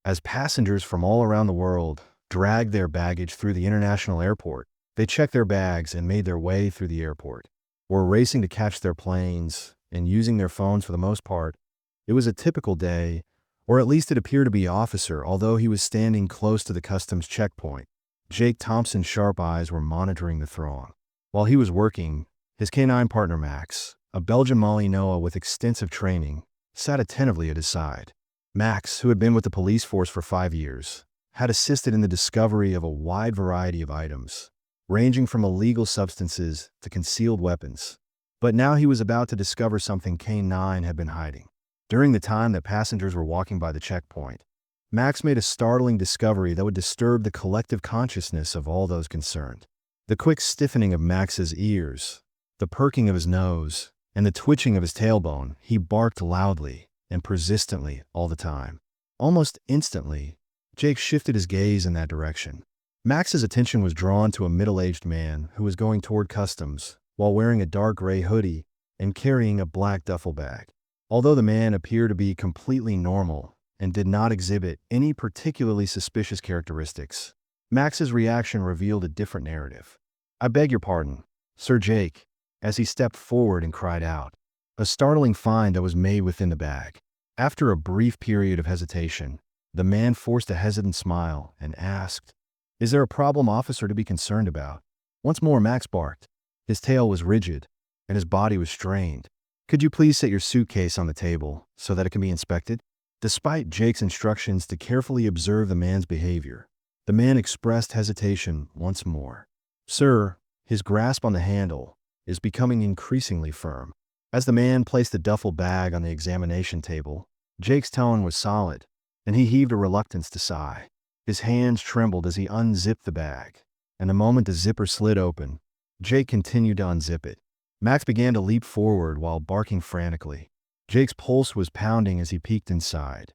As passengers from all around the world dragged their baggage through the international airport, they checked their bags and made their way through the airport, were racing to catch their planes and using their phones for the most part. It was a typical day, or at least it appeared to be. Officer, although he was standing close to the customs checkpoint, Jake Thompson's sharp eyes were monitoring the throng. While he was working, his canine partner Max, a Belgian Malinois with extensive training, sat attentively at his side. Max, who had been with the police force for 5 years, had assisted in the discovery of a wide variety of items, ranging from illegal substances to concealed weapons. But now he was about to discover something K9 had been hiding. During the time that passengers were walking by the checkpoint, Max made a startling discovery that would disturb the collective consciousness of all those concerned. The quick stiffening of Max's ears, the perking of his nose, and the twitching of his tailbone. He barked loudly and persistently all the time. Almost instantly, Jake shifted his gaze in that direction. Max's attention was drawn to a middle-aged man who was going toward customs while wearing a dark gray hoodie and carrying a black duffel bag. Although the man appeared to be completely normal and did not exhibit any particularly suspicious characteristics, Max's reaction revealed a different narrative. "I beg your pardon, Sir Jake," as he stepped forward and cried out, a startling find that was made within the bag. After a brief period of hesitation, the man forced a hesitant smile and asked, "Is there a problem, officer, to be concerned about?" Once more Max barked. His tail was rigid, and his body was strained. "Could you please set your suitcase on the table so that it can be inspected?" Despite Jake's instructions to carefully observe the man's behavior, the man expressed hesitation once more. "Sir," his grasp on the handle is becoming increasingly firm. As the man placed the duffel bag on the examination table, Jake's tone was solid, and he heaved a reluctance to sigh. His hands trembled as he unzipped the bag, and the moment the zipper slid open, Jake continued to unzip it. Max began to leap forward while barking frantically. Jake's pulse was pounding as he peeked inside,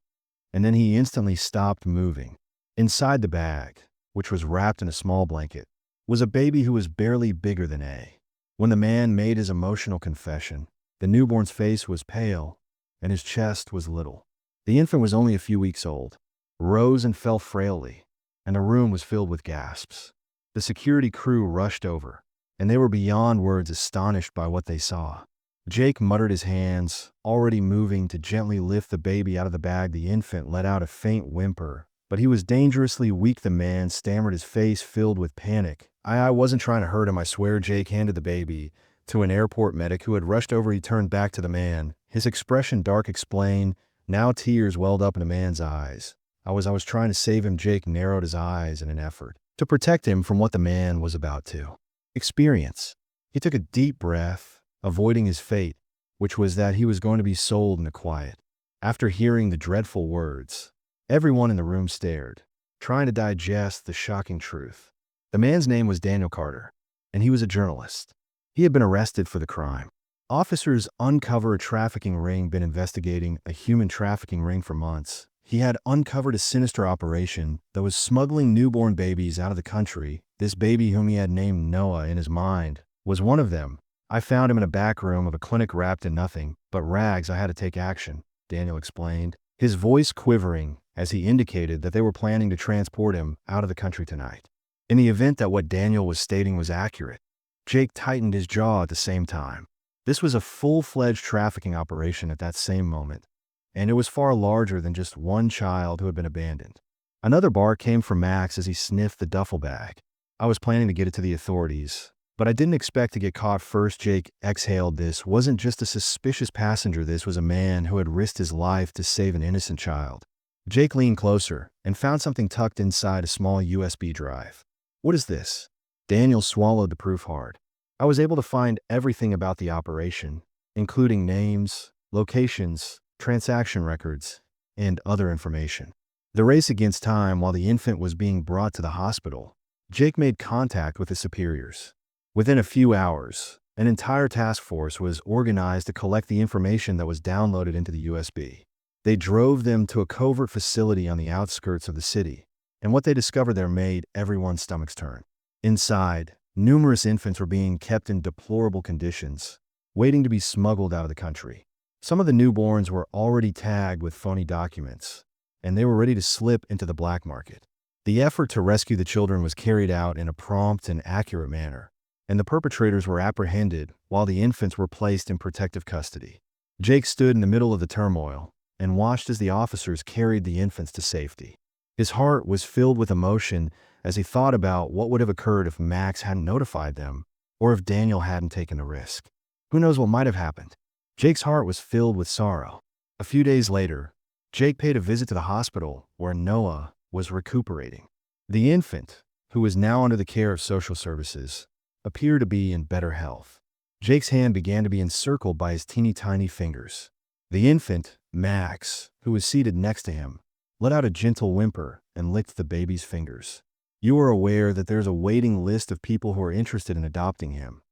and then he instantly stopped moving. Inside the bag, which was wrapped in a small blanket, was a baby who was barely bigger than A. When the man made his emotional confession, the newborn's face was pale, and his chest was little. The infant was only a few weeks old, rose and fell frailly, and the room was filled with gasps. The security crew rushed over, and they were beyond words astonished by what they saw. Jake muttered his hands, already moving to gently lift the baby out of the bag. The infant let out a faint whimper, but he was dangerously weak. The man stammered, his face filled with panic. I wasn't trying to hurt him, I swear." Jake handed the baby to an airport medic who had rushed over. He turned back to the man, his expression dark. "Explain." Now tears welled up in the man's eyes. I was trying to save him." Jake narrowed his eyes in an effort to protect him from what the man was about to experience. He took a deep breath, avoiding his fate, which was that he was going to be sold into quiet. After hearing the dreadful words, everyone in the room stared, trying to digest the shocking truth. The man's name was Daniel Carter, and he was a journalist. He had been arrested for the crime. Officers uncovered a trafficking ring, been investigating a human trafficking ring for months. He had uncovered a sinister operation that was smuggling newborn babies out of the country. This baby, whom he had named Noah in his mind, was one of them. "I found him in a back room of a clinic wrapped in nothing but rags. I had to take action," Daniel explained, his voice quivering as he indicated that they were planning to transport him out of the country tonight. In the event that what Daniel was stating was accurate, Jake tightened his jaw at the same time. This was a full-fledged trafficking operation at that same moment, and it was far larger than just one child who had been abandoned. Another bark came from Max as he sniffed the duffel bag. "I was planning to get it to the authorities, but I didn't expect to get caught first." Jake exhaled. This wasn't just a suspicious passenger. This was a man who had risked his life to save an innocent child. Jake leaned closer and found something tucked inside a small USB drive. "What is this?" Daniel swallowed the proof hard. "I was able to find everything about the operation, including names, locations, transaction records, and other information." The race against time while the infant was being brought to the hospital, Jake made contact with his superiors. Within a few hours, an entire task force was organized to collect the information that was downloaded into the USB. They drove them to a covert facility on the outskirts of the city, and what they discovered there made everyone's stomachs turn. Inside, numerous infants were being kept in deplorable conditions, waiting to be smuggled out of the country. Some of the newborns were already tagged with phony documents, and they were ready to slip into the black market. The effort to rescue the children was carried out in a prompt and accurate manner, and the perpetrators were apprehended while the infants were placed in protective custody. Jake stood in the middle of the turmoil and watched as the officers carried the infants to safety. His heart was filled with emotion as he thought about what would have occurred if Max hadn't notified them, or if Daniel hadn't taken the risk. Who knows what might have happened? Jake's heart was filled with sorrow. A few days later, Jake paid a visit to the hospital where Noah was recuperating. The infant, who was now under the care of social services, appeared to be in better health. Jake's hand began to be encircled by his teeny-tiny fingers. The infant, Max, who was seated next to him, let out a gentle whimper and licked the baby's fingers. You are aware that there's a waiting list of people who are interested in adopting him,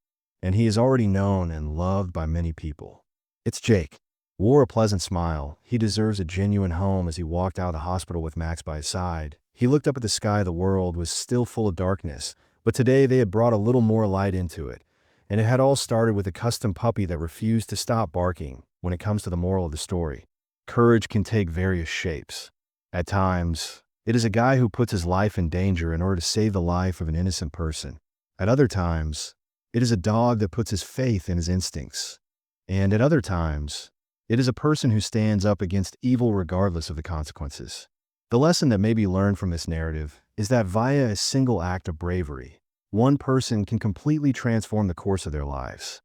and he is already known and loved by many people. It's Jake. Wore a pleasant smile. He deserves a genuine home. As he walked out of the hospital with Max by his side, he looked up at the sky. The world was still full of darkness, but today they had brought a little more light into it, and it had all started with a custom puppy that refused to stop barking. When it comes to the moral of the story, courage can take various shapes. At times, it is a guy who puts his life in danger in order to save the life of an innocent person. At other times, it is a dog that puts his faith in his instincts. And at other times, it is a person who stands up against evil regardless of the consequences. The lesson that may be learned from this narrative is that via a single act of bravery, one person can completely transform the course of their lives.